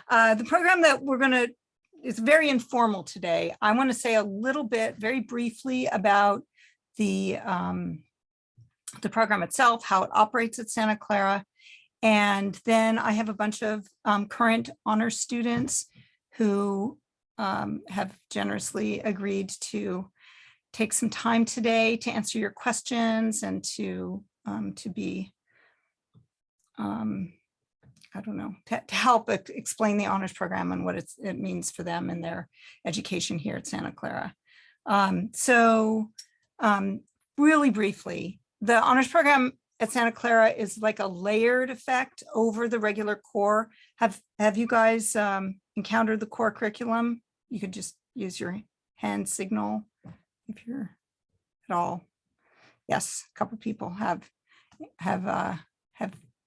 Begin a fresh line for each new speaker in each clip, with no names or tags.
The program that we're going to is very informal today. I want to say a little bit, very briefly, about the program itself, how it operates at Santa Clara. And then I have a bunch of current honors students who have generously agreed to take some time today to answer your questions and to be, I don't know, to help explain the honors program and what it means for them in their education here at Santa Clara. Really briefly, the honors program at Santa Clara is like a layered effect over the regular core. Have you guys encountered the core curriculum? You could just use your hand signal if you're at all. Yes, a couple people have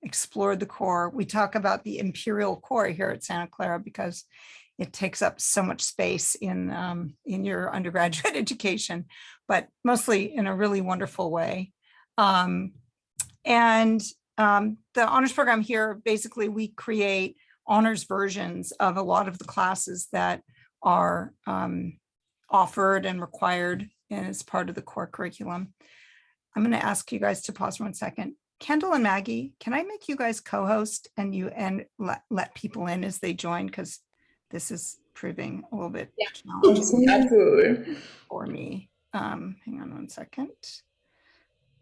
explored the core. We talk about the imperial core here at Santa Clara because it takes up so much space in your undergraduate education, but mostly in a really wonderful way. The honors program here, basically we create honors versions of a lot of the classes that are offered and required as part of the core curriculum. I'm going to ask you guys to pause for 1 second. Kendall and Maggie, can I make you guys co-host and let people in as they join? Because this is proving a little bit challenging.
Absolutely.
For me. Hang on 1 second.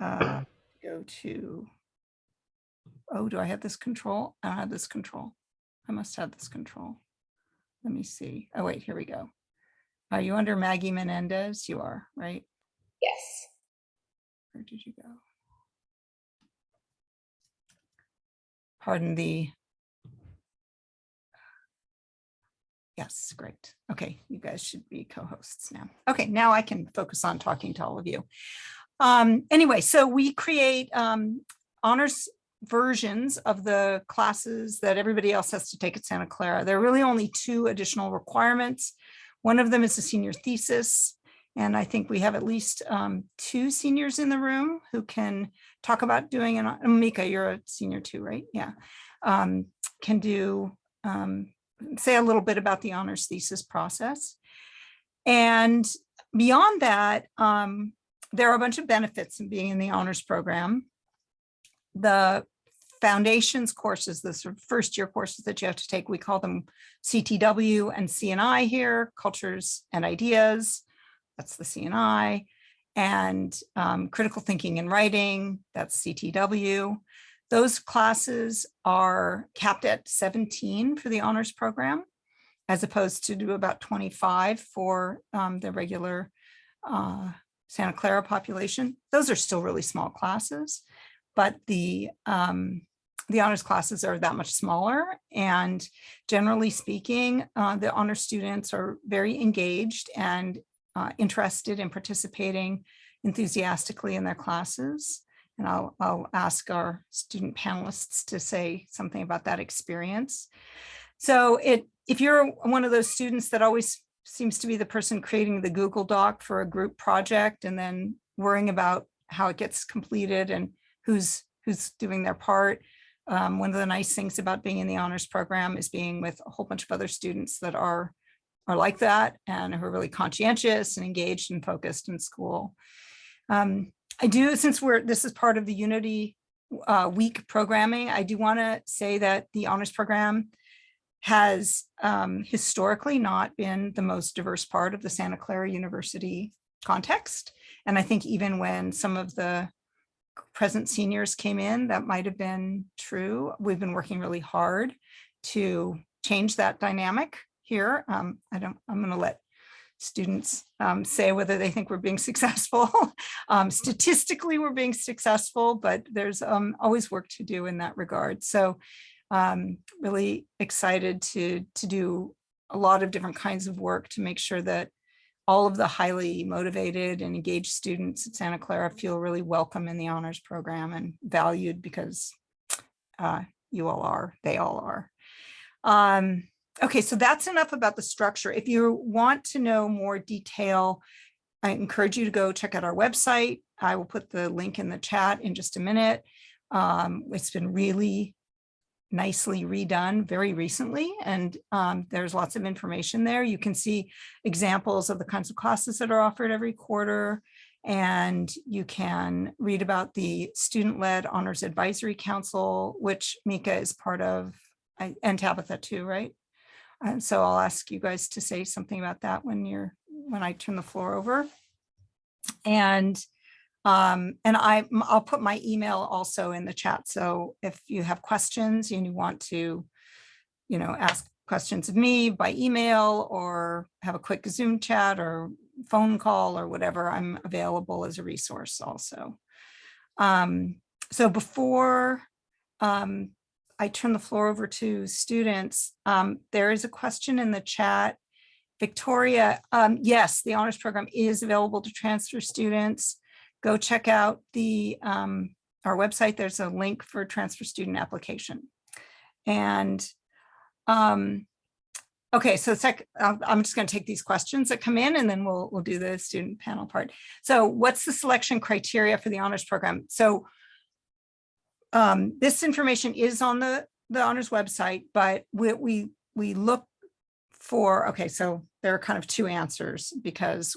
Go to, oh, do I have this control? I don't have this control. I must have this control. Let me see. Oh, wait, here we go. Are you under Maggie Menendez? You are, right?
Yes.
Where did you go? Pardon the. Yes, great. Okay, you guys should be co-hosts now. Okay, now I can focus on talking to all of you. Anyway, so we create honors versions of the classes that everybody else has to take at Santa Clara. There are really only 2 additional requirements. One of them is a senior thesis. And I think we have at least 2 seniors in the room who can talk about doing an, Mika, you're a senior too, right? Yeah. Can do, say a little bit about the honors thesis process. And beyond that, there are a bunch of benefits in being in the honors program. The foundations courses, the sort of first year courses that you have to take, we call them CTW and CNI here, cultures and ideas. That's the CNI, and critical thinking and writing, that's CTW. Those classes are capped at 17 for the honors program, as opposed to about 25 for the regular Santa Clara population. Those are still really small classes, but the honors classes are that much smaller. And generally speaking, the honors students are very engaged and interested in participating enthusiastically in their classes. And I'll ask our student panelists to say something about that experience. So if you're one of those students that always seems to be the person creating the Google Doc for a group project and then worrying about how it gets completed and who's doing their part, one of the nice things about being in the honors program is being with a whole bunch of other students that are like that and who are really conscientious and engaged and focused in school. I do, since this is part of the Unity Week programming, I do want to say that the honors program has historically not been the most diverse part of the Santa Clara University context. And I think even when some of the present seniors came in, that might have been true. We've been working really hard to change that dynamic here. I'm going to let students say whether they think we're being successful. Statistically, we're being successful, but there's always work to do in that regard. So really excited to do a lot of different kinds of work to make sure that all of the highly motivated and engaged students at Santa Clara feel really welcome in the honors program and valued because you all are, they all are. Okay, so that's enough about the structure. If you want to know more detail, I encourage you to go check out our website. I will put the link in the chat in just a minute. It's been really nicely redone very recently, and there's lots of information there. You can see examples of the kinds of classes that are offered every quarter, and you can read about the student-led Honors Advisory Council, which Mika is part of, and Tabitha too, right? And so I'll ask you guys to say something about that when I turn the floor over. And I'll put my email also in the chat. So if you have questions and you want to, ask questions of me by email or have a quick Zoom chat or phone call or whatever, I'm available as a resource also. So before I turn the floor over to students, there is a question in the chat. Victoria, yes, the honors program is available to transfer students. Go check out our website. There's a link for transfer student application. And okay, so I'm just going to take these questions that come in, and then we'll do the student panel part. So what's the selection criteria for the honors program? So this information is on the honors website, but we look for, okay, so there are kind of two answers, because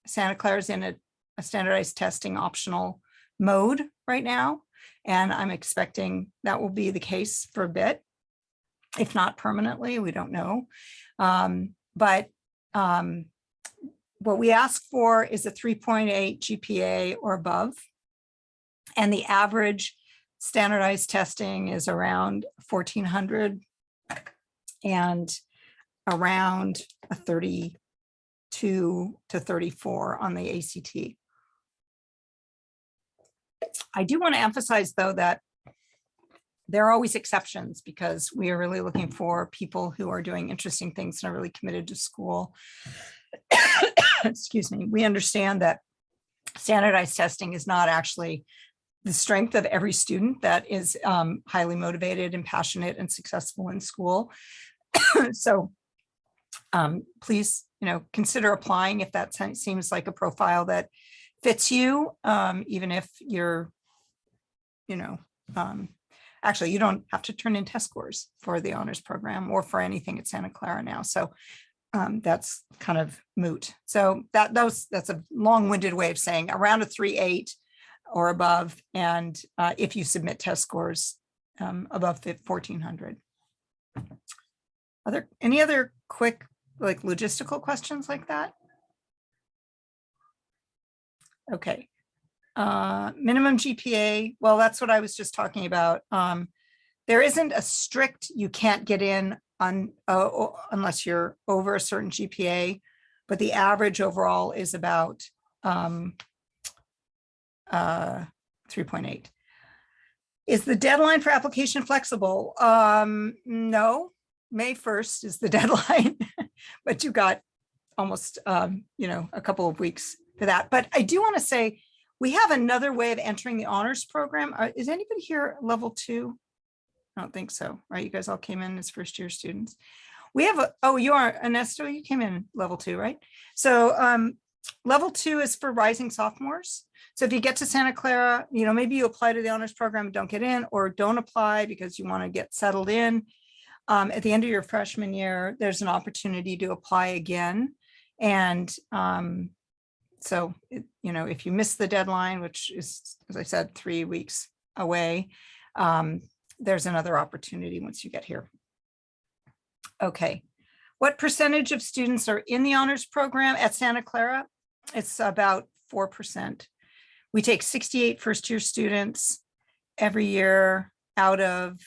Santa Clara's in a standardized testing optional mode right now, and I'm expecting that will be the case for a bit, if not permanently, we don't know. But what we ask for is a 3.8 GPA or above, and the average standardized testing is around 1,400 and around a 32 to 34 on the ACT. I do want to emphasize, though, that there are always exceptions, because we are really looking for people who are doing interesting things and are really committed to school. Excuse me. We understand that standardized testing is not actually the strength of every student that is highly motivated and passionate and successful in school. So please, consider applying if that seems like a profile that fits you, even if you're, actually, you don't have to turn in test scores for the honors program or for anything at Santa Clara now. So that's kind of moot. So that's a long-winded way of saying around a 3.8 or above, and if you submit test scores above 1,400. Any other quick, like, logistical questions like that? Okay. Minimum GPA, well, that's what I was just talking about. There isn't a strict, you can't get in unless you're over a certain GPA, but the average overall is about 3.8. Is the deadline for application flexible? No, May 1st is the deadline, but you got almost, a couple of weeks for that. But I do want to say, we have another way of entering the honors program. Is anybody here level 2? I don't think so, right? You guys all came in as first year students. We have you are, Ernesto, you came in level 2, right? So level 2 is for rising sophomores. So if you get to Santa Clara, maybe you apply to the honors program and don't get in, or don't apply because you want to get settled in. At the end of your freshman year, there's an opportunity to apply again. And so, if you miss the deadline, which is, as I said, 3 weeks away, there's another opportunity once you get here. Okay. What percentage of students are in the honors program at Santa Clara? It's about 4%. We take 68 first-year students every year out of,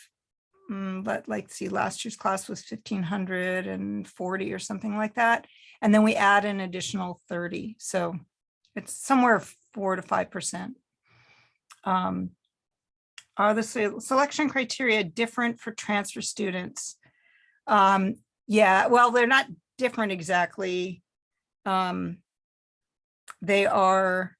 let's see, last year's class was 1,540 or something like that. And then we add an additional 30. So it's somewhere 4 to 5%. Are the selection criteria different for transfer students? Yeah, well, they're not different exactly. They are,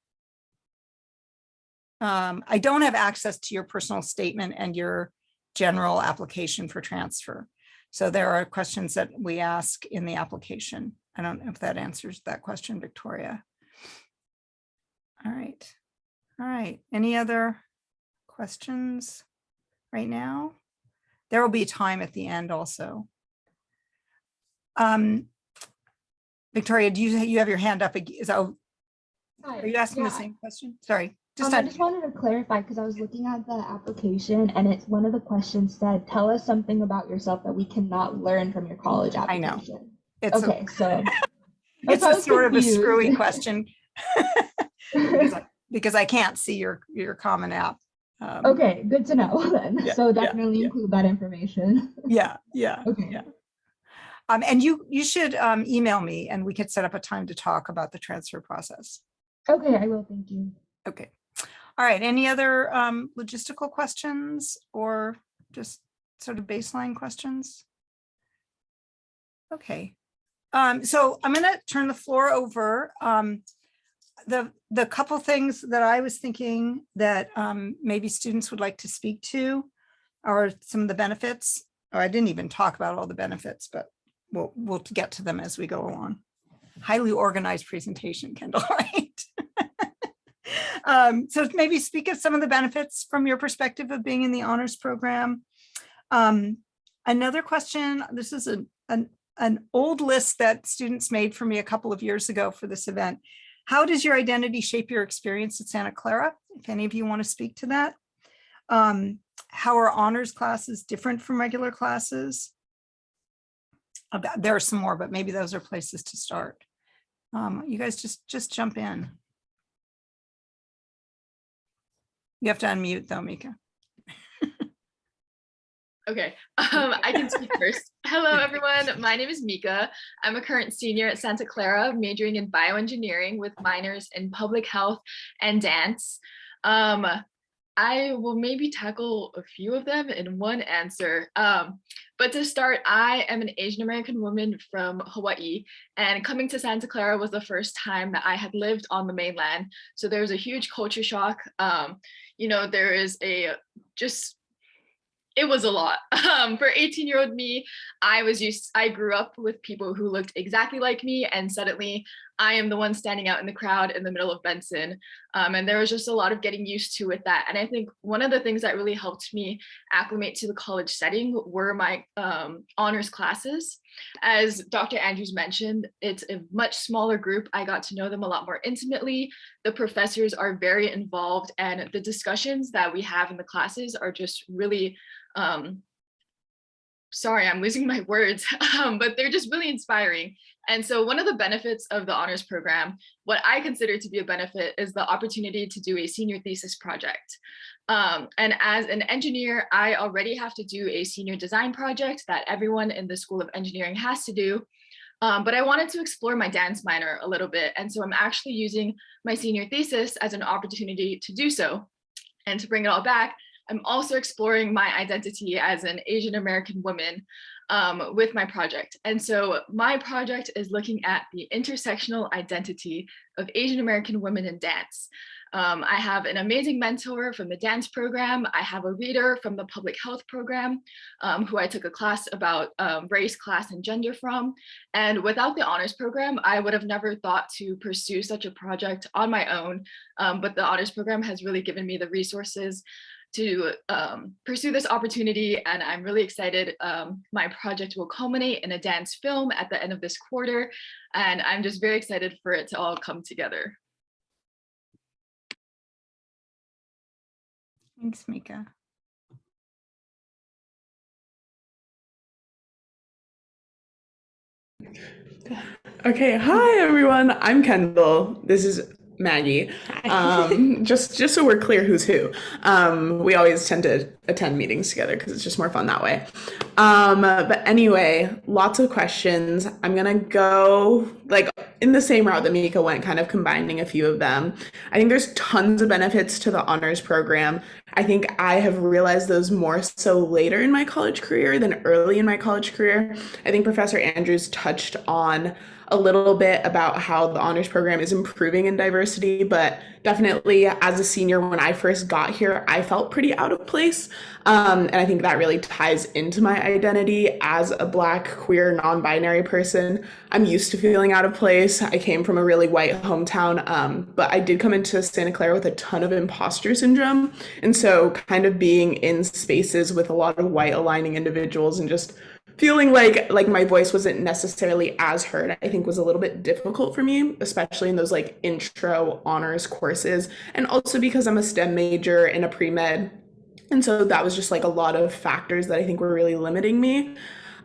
I don't have access to your personal statement and your general application for transfer. So there are questions that we ask in the application. I don't know if that answers that question, Victoria. All right. All right. Any other questions right now? There will be time at the end also. Victoria, do you have your hand up? Are you asking the same question? Sorry.
I just wanted to clarify because I was looking at the application and it's one of the questions said, tell us something about yourself that we cannot learn from your college application.
I know. It's
okay, so
it's a sort of a screwy question because I can't see your Common App.
Okay, good to know then. Yeah, so definitely include that information.
Yeah.
Okay.
Yeah. And you should email me and we could set up a time to talk about the transfer process.
Okay, I will. Thank you.
Okay. All right. Any other logistical questions or just sort of baseline questions? Okay. So I'm going to turn the floor over. The couple things that I was thinking that maybe students would like to speak to are some of the benefits. Or I didn't even talk about all the benefits, but we'll get to them as we go along. Highly organized presentation, Kendall, right? So maybe speak of some of the benefits from your perspective of being in the honors program. Another question, this is an old list that students made for me a couple of years ago for this event. How does your identity shape your experience at Santa Clara? If any of you want to speak to that. How are honors classes different from regular classes? There are some more, but maybe those are places to start. You guys just jump in. You have to unmute though, Mika.
Okay, I can speak first. Hello, everyone. My name is Mika. I'm a current senior at Santa Clara, majoring in bioengineering with minors in public health and dance. I will maybe tackle a few of them in one answer. But to start, I am an Asian American woman from Hawaii, and coming to Santa Clara was the first time that I had lived on the mainland. So there was a huge culture shock. There is it was a lot. For 18-year-old me, I grew up with people who looked exactly like me, and suddenly I am the one standing out in the crowd in the middle of Benson. And there was just a lot of getting used to with that. And I think one of the things that really helped me acclimate to the college setting were my honors classes. As Dr. Andrews mentioned, it's a much smaller group. I got to know them a lot more intimately. The professors are very involved, and the discussions that we have in the classes are just really sorry, I'm losing my words, but they're just really inspiring. And so one of the benefits of the honors program, what I consider to be a benefit, is the opportunity to do a senior thesis project. And as an engineer, I already have to do a senior design project that everyone in the School of Engineering has to do. But I wanted to explore my dance minor a little bit. And so I'm actually using my senior thesis as an opportunity to do so. And to bring it all back, I'm also exploring my identity as an Asian American woman with my project. And so my project is looking at the intersectional identity of Asian American women in dance. I have an amazing mentor from the dance program. I have a reader from the public health program who I took a class about race, class, and gender from. And without the honors program, I would have never thought to pursue such a project on my own. But the honors program has really given me the resources to pursue this opportunity, and I'm really excited. My project will culminate in a dance film at the end of this quarter, and I'm just very excited for it to all come together.
Thanks, Mika.
Okay, hi everyone. I'm Kendall. This is Maggie. Just so we're clear who's who. We always tend to attend meetings together because it's just more fun that way. But anyway, lots of questions. I'm gonna go like in the same route that Mika went, kind of combining a few of them. I think there's tons of benefits to the honors program. I think I have realized those more so later in my college career than early in my college career. I think Professor Andrews touched on a little bit about how the honors program is improving in diversity, but definitely as a senior, when I first got here, I felt pretty out of place. And I think that really ties into my identity as a Black, queer, non-binary person. I'm used to feeling out of place. I came from a really white hometown, but I did come into Santa Clara with a ton of imposter syndrome. And so kind of being in spaces with a lot of white aligning individuals and just feeling like my voice wasn't necessarily as heard, I think was a little bit difficult for me, especially in those like intro honors courses. And also because I'm a STEM major in a pre-med. And so that was just like a lot of factors that I think were really limiting me.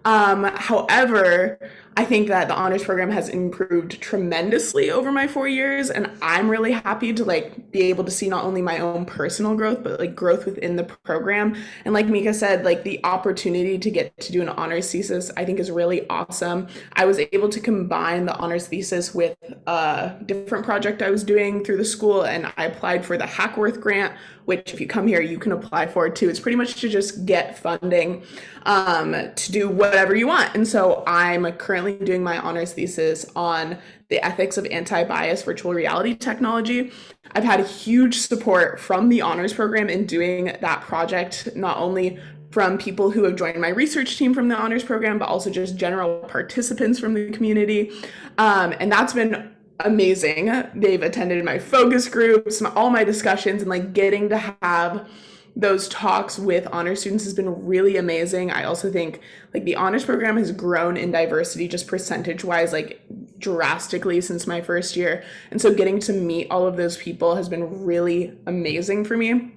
However, I think that the honors program has improved tremendously over my 4 years, and I'm really happy to like be able to see not only my own personal growth, but like growth within the program. And like Mika said, like the opportunity to get to do an honors thesis, I think is really awesome. I was able to combine the honors thesis with a different project I was doing through the school, and I applied for the Hackworth grant, which if you come here, you can apply for it too. It's pretty much to just get funding to do whatever you want. And so I'm currently doing my honors thesis on the ethics of anti-bias virtual reality technology. I've had huge support from the honors program in doing that project, not only from people who have joined my research team from the honors program, but also just general participants from the community. And that's been amazing. They've attended my focus groups, all my discussions, and like getting to have those talks with honor students has been really amazing. I also think like the honors program has grown in diversity just percentage wise, like drastically since my first year. And so getting to meet all of those people has been really amazing for me.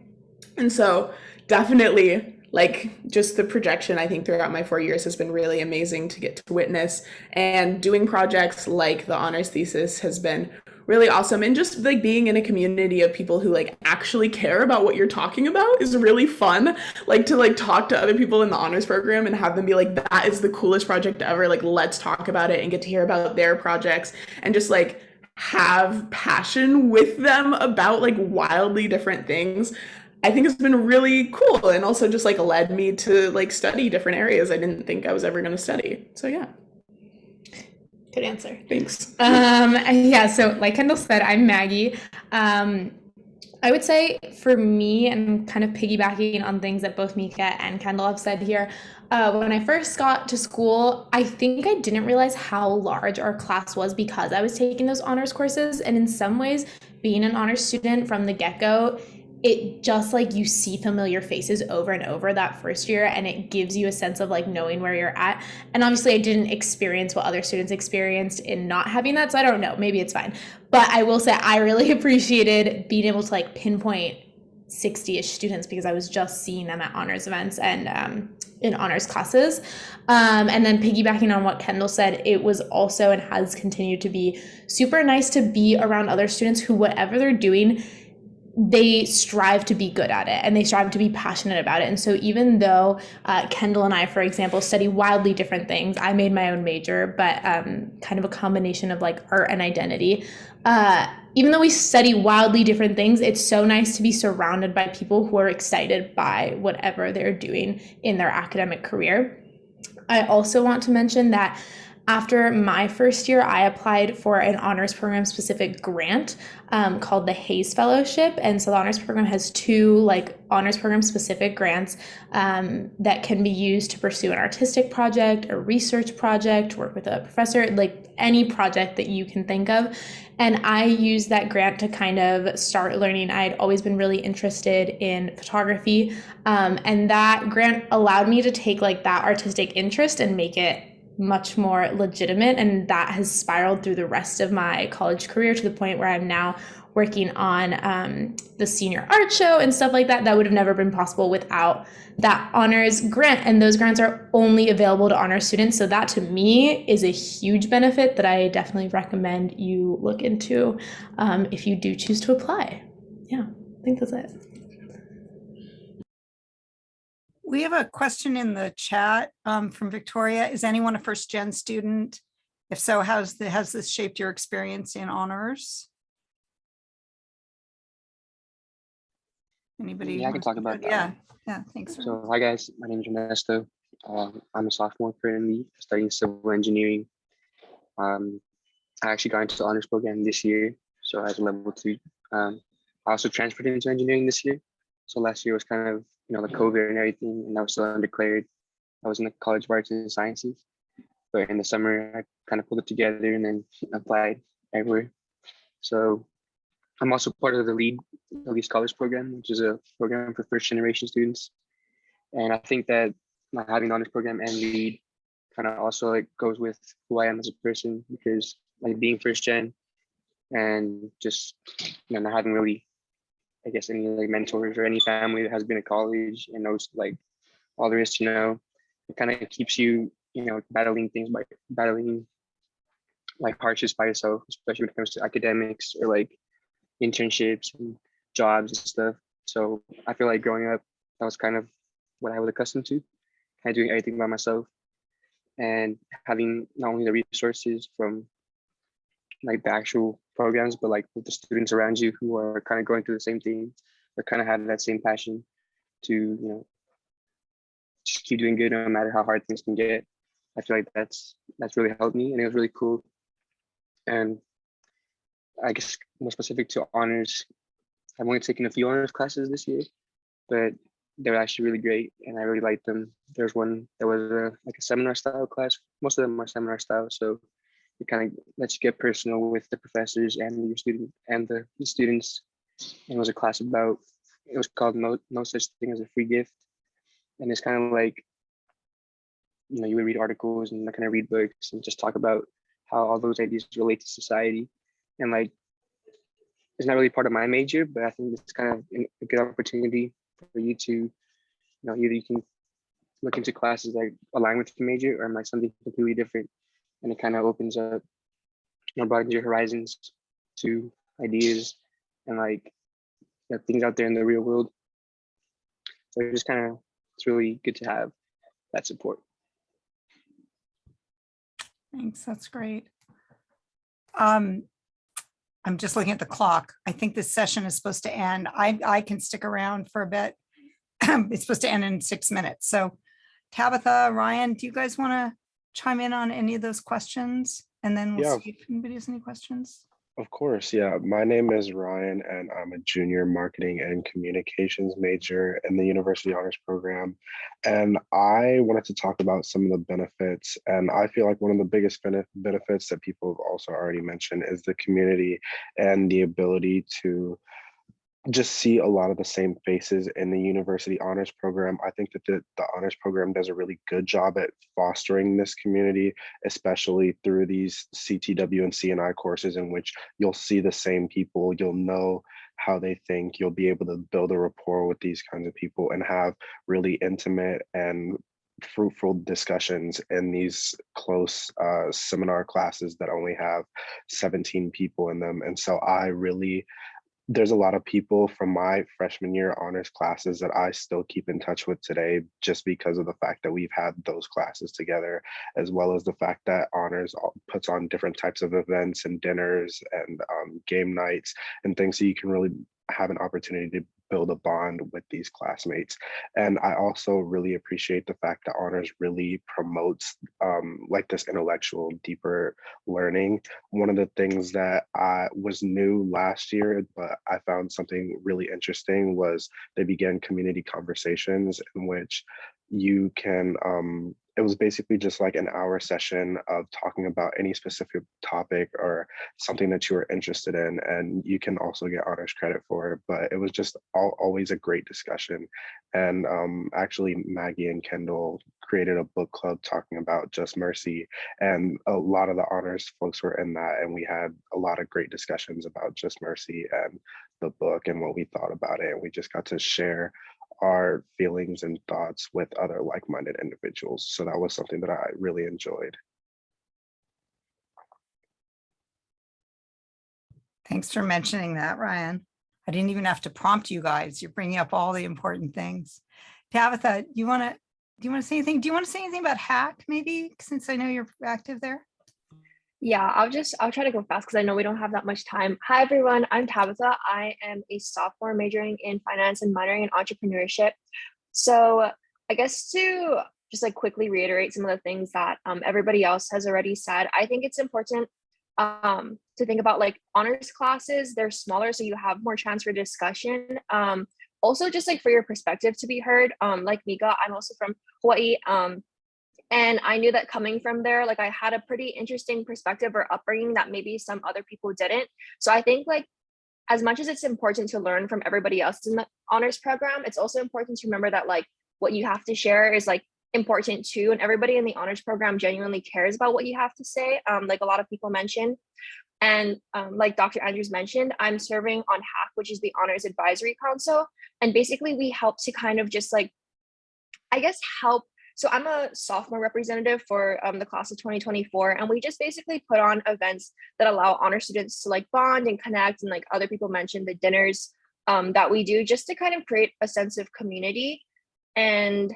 And so definitely like just the projection, I think throughout my 4 years has been really amazing to get to witness, and doing projects like the honors thesis has been really awesome. And just like being in a community of people who like actually care about what you're talking about is really fun. Like to like talk to other people in the honors program and have them be like, that is the coolest project ever. Like, let's talk about it, and get to hear about their projects and just like have passion with them about like wildly different things. I think it's been really cool, and also just like led me to like study different areas I didn't think I was ever going to study. So yeah.
Good answer.
Thanks.
Yeah, so like Kendall said, I'm Maggie. I would say for me, and kind of piggybacking on things that both Mika and Kendall have said here, when I first got to school, I think I didn't realize how large our class was because I was taking those honors courses. And in some ways, being an honors student from the get-go, it just like you see familiar faces over and over that first year, and it gives you a sense of like knowing where you're at. And obviously I didn't experience what other students experienced in not having that, so I don't know, maybe it's fine. But I will say I really appreciated being able to like pinpoint 60-ish students because I was just seeing them at honors events and in honors classes. And then piggybacking on what Kendall said, it was also and has continued to be super nice to be around other students who, whatever they're doing, they strive to be good at it and they strive to be passionate about it. And so even though Kendall and I, for example, study wildly different things, I made my own major, but kind of a combination of like art and identity. Even though we study wildly different things, it's so nice to be surrounded by people who are excited by whatever they're doing in their academic career. I also want to mention that after my first year, I applied for an honors program specific grant called the Hayes Fellowship. And so the honors program has two like honors program specific grants that can be used to pursue an artistic project, a research project, work with a professor, like any project that you can think of. And I used that grant to kind of start learning. I had always been really interested in photography. And that grant allowed me to take like that artistic interest and make it much more legitimate, and that has spiraled through the rest of my college career to the point where I'm now working on the senior art show and stuff like that. That would have never been possible without that honors grant, and those grants are only available to honors students. So that to me is a huge benefit that I definitely recommend you look into if you do choose to apply. Yeah, I think that's it.
We have a question in the chat from Victoria. Is anyone a first gen student? If so, has this shaped your experience in honors? Anybody?
Yeah, I can talk about that.
Yeah, thanks.
So, hi guys, my name is Ernesto. I'm a sophomore currently studying civil engineering. I actually got into the honors program this year, so as a level 3. I also transferred into engineering this year. So last year was kind of, the COVID and everything, and I was still undeclared. I was in the College of Arts and Sciences, but in the summer I kind of pulled it together and then applied everywhere. So I'm also part of the LEAD Scholars Program, which is a program for first generation students. And I think that having the honors program and LEAD kind of also like goes with who I am as a person, because like being first gen and just not having really, I guess, any like mentors or any family that has been at college and knows like all there is to know, it kind of keeps you battling like hardships by yourself, especially when it comes to academics or like internships and jobs and stuff. So I feel like growing up, that was kind of what I was accustomed to, kind of doing everything by myself and having not only the resources from like the actual programs, but like with the students around you who are kind of going through the same thing or kind of have that same passion to, just keep doing good no matter how hard things can get. I feel like that's really helped me, and it was really cool. And I guess more specific to honors, I've only taken a few honors classes this year, but they were actually really great and I really liked them. There's one that was like a seminar style class. Most of them are seminar style, so it kind of lets you get personal with the professors and your student and the students. And it was a class about, it was called No Such Thing as a Free Gift. And it's kind of like, you would read articles and kind of read books and just talk about how all those ideas relate to society. And like, it's not really part of my major, but I think it's kind of a good opportunity for you to, either you can look into classes that align with your major or like something completely different. And it kind of opens up, broadens your horizons to ideas and like things out there in the real world. So it's really good to have that support.
Thanks, that's great. I'm just looking at the clock. I think this session is supposed to end. I can stick around for a bit. It's supposed to end in 6 minutes. So Tabitha, Ryan, do you guys want to chime in on any of those questions? And then we'll see if anybody has any questions.
Of course, yeah. My name is Ryan, and I'm a junior marketing and communications major in the University Honors Program. And I wanted to talk about some of the benefits. And I feel like one of the biggest benefits that people have also already mentioned is the community and the ability to just see a lot of the same faces in the University Honors Program. I think that the Honors Program does a really good job at fostering this community, especially through these CTW and CNI courses in which you'll see the same people, you'll know how they think, you'll be able to build a rapport with these kinds of people and have really intimate and fruitful discussions in these close seminar classes that only have 17 people in them. And so there's a lot of people from my freshman year honors classes that I still keep in touch with today, just because of the fact that we've had those classes together, as well as the fact that honors puts on different types of events and dinners and game nights and things, so you can really have an opportunity to build a bond with these classmates. And I also really appreciate the fact that honors really promotes like this intellectual, deeper learning. One of the things that was new last year, but I found something really interesting, was they began community conversations in which you can, it was basically just like an hour session of talking about any specific topic or something that you were interested in, and you can also get honors credit for it. But it was just always a great discussion. And actually Maggie and Kendall created a book club talking about Just Mercy, and a lot of the honors folks were in that, and we had a lot of great discussions about Just Mercy and the book and what we thought about it, and we just got to share our feelings and thoughts with other like-minded individuals. So that was something that I really enjoyed.
Thanks for mentioning that, Ryan. I didn't even have to prompt you guys. You're bringing up all the important things. Tabitha, do you want to say anything? Do you want to say anything about Hack, maybe, since I know you're active there?
Yeah, I'll try to go fast because I know we don't have that much time. Hi, everyone. I'm Tabitha. I am a sophomore majoring in finance and minoring in entrepreneurship. So I guess to just like quickly reiterate some of the things that everybody else has already said, I think it's important to think about like honors classes. They're smaller, so you have more chance for discussion. Also, just like for your perspective to be heard. Like Mika, I'm also from Hawaii. And I knew that coming from there, like I had a pretty interesting perspective or upbringing that maybe some other people didn't. So I think like as much as it's important to learn from everybody else in the honors program, it's also important to remember that like what you have to share is like important too. And everybody in the honors program genuinely cares about what you have to say. Like a lot of people mentioned. And like Dr. Andrews mentioned, I'm serving on HAC, which is the Honors Advisory Council. And basically we help to kind of just like, I guess, help. So I'm a sophomore representative for the class of 2024, and we just basically put on events that allow honor students to like bond and connect, and like other people mentioned, the dinners that we do just to kind of create a sense of community. And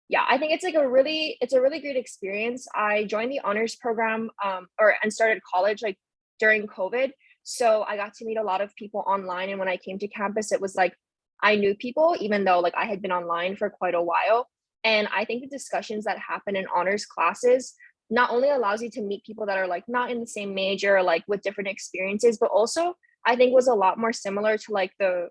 yeah, I think it's a really great experience. I joined the honors program and started college like during COVID. So I got to meet a lot of people online. And when I came to campus, it was like I knew people, even though like I had been online for quite a while. And I think the discussions that happen in honors classes not only allows you to meet people that are like not in the same major or like with different experiences, but also I think was a lot more similar to like the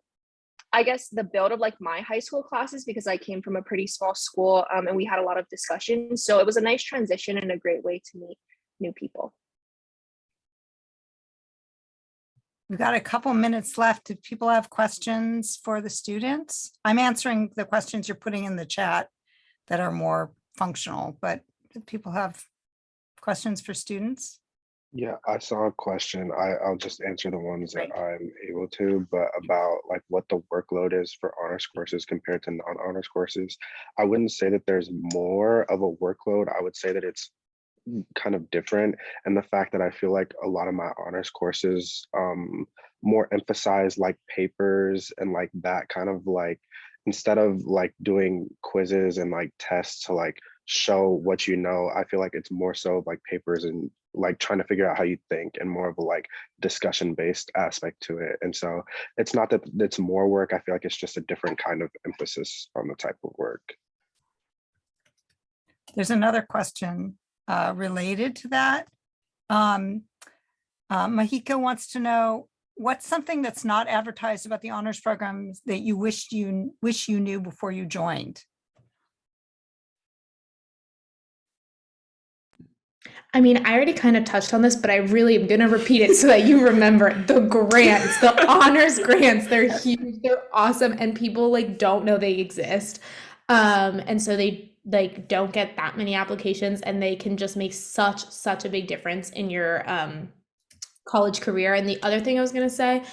build of like my high school classes, because I came from a pretty small school and we had a lot of discussions. So it was a nice transition and a great way to meet new people.
We've got a couple minutes left. Do people have questions for the students? I'm answering the questions you're putting in the chat that are more functional, but do people have questions for students?
Yeah, I saw a question. I'll just answer the ones
Great.
that I'm able to, but about like what the workload is for honors courses compared to non-honors courses. I wouldn't say that there's more of a workload. I would say that it's kind of different. And the fact that I feel like a lot of my honors courses more emphasize like papers and like that kind of like, instead of like doing quizzes and like tests to like show what you know, I feel like it's more so like papers and like trying to figure out how you think, and more of a like discussion based aspect to it. And so it's not that it's more work. I feel like it's just a different kind of emphasis on the type of work.
There's another question related to that. Mahika wants to know, what's something that's not advertised about the honors programs that you wish you knew before you joined?
I mean, I already kind of touched on this, but I really am going to repeat it so that you remember the grants, the honors grants. They're huge, they're awesome, and people like don't know they exist. And so they like don't get that many applications, and they can just make such a big difference in your college career. And the other thing I was going to say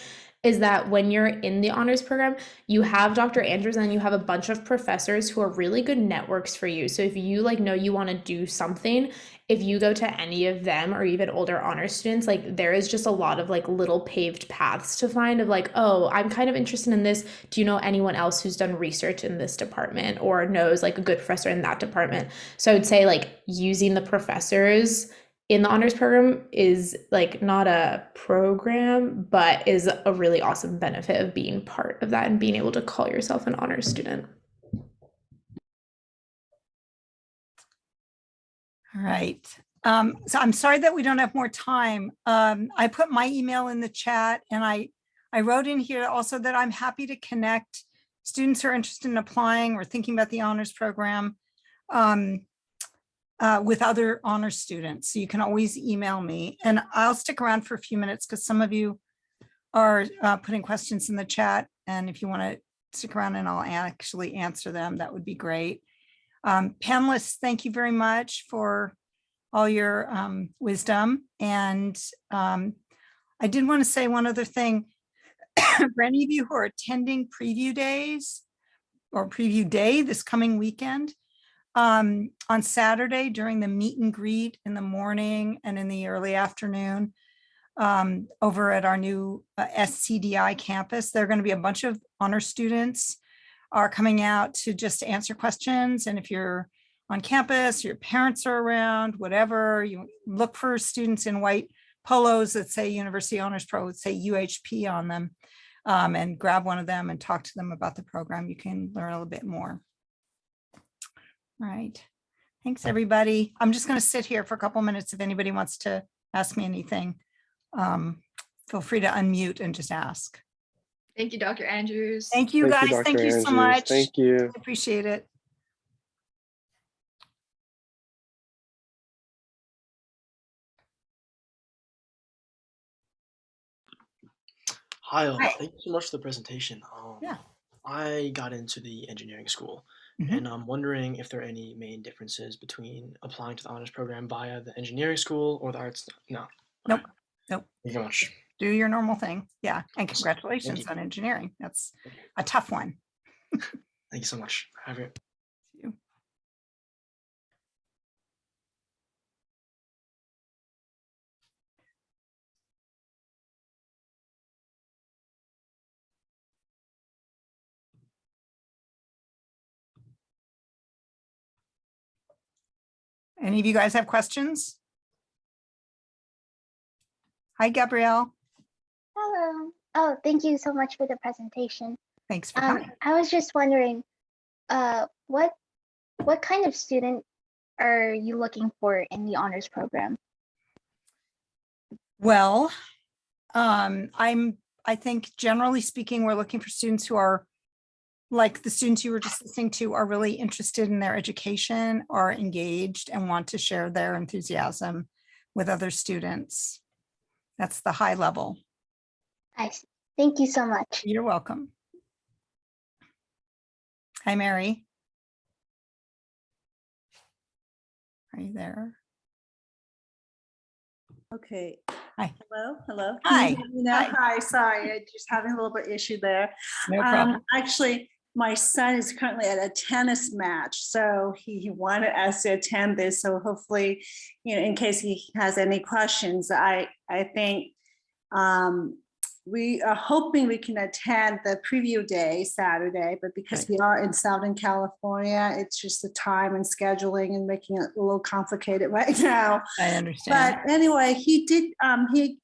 is that when you're in the honors program, you have Dr. Andrews and you have a bunch of professors who are really good networks for you. So if you like know you want to do something, if you go to any of them or even older honors students, like there is just a lot of like little paved paths to find of like, oh, I'm kind of interested in this. Do you know anyone else who's done research in this department or knows like a good professor in that department? So I would say like using the professors in the honors program is like not a program, but is a really awesome benefit of being part of that and being able to call yourself an honors student.
All right. So I'm sorry that we don't have more time. I put my email in the chat, and I wrote in here also that I'm happy to connect students who are interested in applying or thinking about the honors program with other honors students. So you can always email me, and I'll stick around for a few minutes because some of you are putting questions in the chat. And if you want to stick around and I'll actually answer them, that would be great. Panelists, thank you very much for all your wisdom. And I did want to say one other thing. For any of you who are attending preview days or preview day this coming weekend, on Saturday during the meet and greet in the morning and in the early afternoon over at our new SCDI campus, there are going to be a bunch of honor students are coming out to just answer questions. And if you're on campus, your parents are around, whatever, you look for students in white polos that say University Honors Pro, would say UHP on them, and grab one of them and talk to them about the program. You can learn a little bit more. All right. Thanks, everybody. I'm just going to sit here for a couple minutes. If anybody wants to ask me anything, feel free to unmute and just ask.
Thank you, Dr. Andrews.
Thank you, guys.
Dr.
Thank you so
Andrews.
much.
Thank you.
I appreciate it.
Hi,
Hi.
thank you so much for the presentation.
Yeah.
I got into the engineering school,
Mhm.
and I'm wondering if there are any main differences between applying to the honors program via the engineering school or the arts. No.
Nope.
Alright.
Nope.
Thank you very much.
Do your normal thing. Yeah. And
Awesome. Thank
congratulations
you.
on engineering. That's
Thank you.
a tough one.
Thank you so much. Have a great.
You. Any of you guys have questions? Hi, Gabrielle.
Hello. Oh, thank you so much for the presentation.
Thanks for coming.
I was just wondering, what kind of student are you looking for in the honors program?
Well, I think generally speaking, we're looking for students who are like the students you were just listening to are really interested in their education, are engaged and want to share their enthusiasm with other students. That's the high level.
I see. Thank you so much.
You're welcome. Hi, Mary. Are you there?
Okay.
Hi.
Hello. Hello.
Hi.
Can you hear me now? Hi. Sorry, I just having a little bit issue there.
No problem.
Actually, my son is currently at a tennis match, so he wanted us to attend this. So hopefully, in case he has any questions, I think we are hoping we can attend the preview day Saturday, but because we are in Southern California, it's just the time and scheduling and making it a little complicated right now.
I understand.
But anyway, he did, he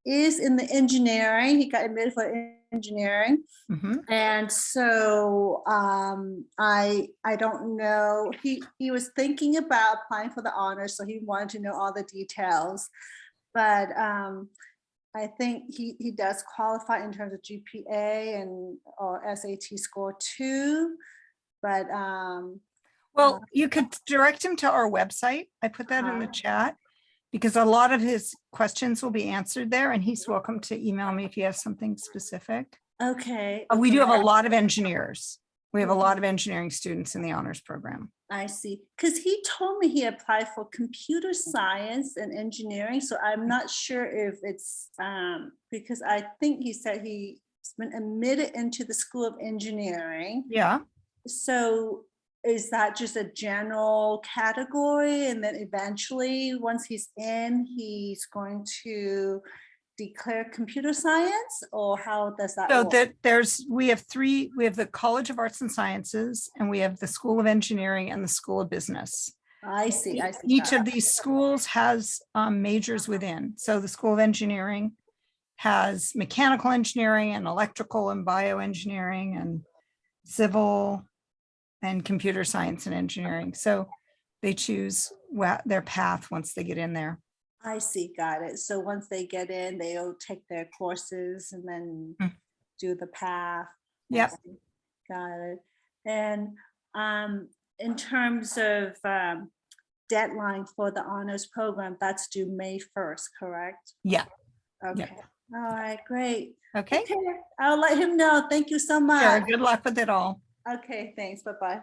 is in the engineering. He got admitted for engineering.
Mhm.
And so I don't know, he was thinking about applying for the honors, so he wanted to know all the details. But I think he does qualify in terms of GPA and or SAT score too. But
well, you could direct him to our website. I put that in the chat because a lot of his questions will be answered there, and he's welcome to email me if you have something specific.
okay.
We do have a lot of engineers. We have a lot of engineering students in the honors program.
I see. Because he told me he applied for computer science and engineering. So I'm not sure if it's because I think he said he's been admitted into the School of Engineering.
Yeah.
So is that just a general category? And then eventually, once he's in, he's going to declare computer science, or how does that
So
work?
that we have the College of Arts and Sciences, and we have the School of Engineering and the School of Business.
I see.
Each of these schools has majors within. So the School of Engineering has mechanical engineering and electrical and bioengineering and civil and computer science and engineering. So they choose their path once they get in there.
I see, got it. So once they get in, they'll take their courses and then do the path.
Yep.
Got it. And in terms of deadline for the honors program, that's due May 1st, correct?
Yeah.
Okay.
Yep.
All right, great.
Okay.
I'll let him know. Thank you so much.
Sure. Good luck with it all.
Okay, thanks. Bye-bye.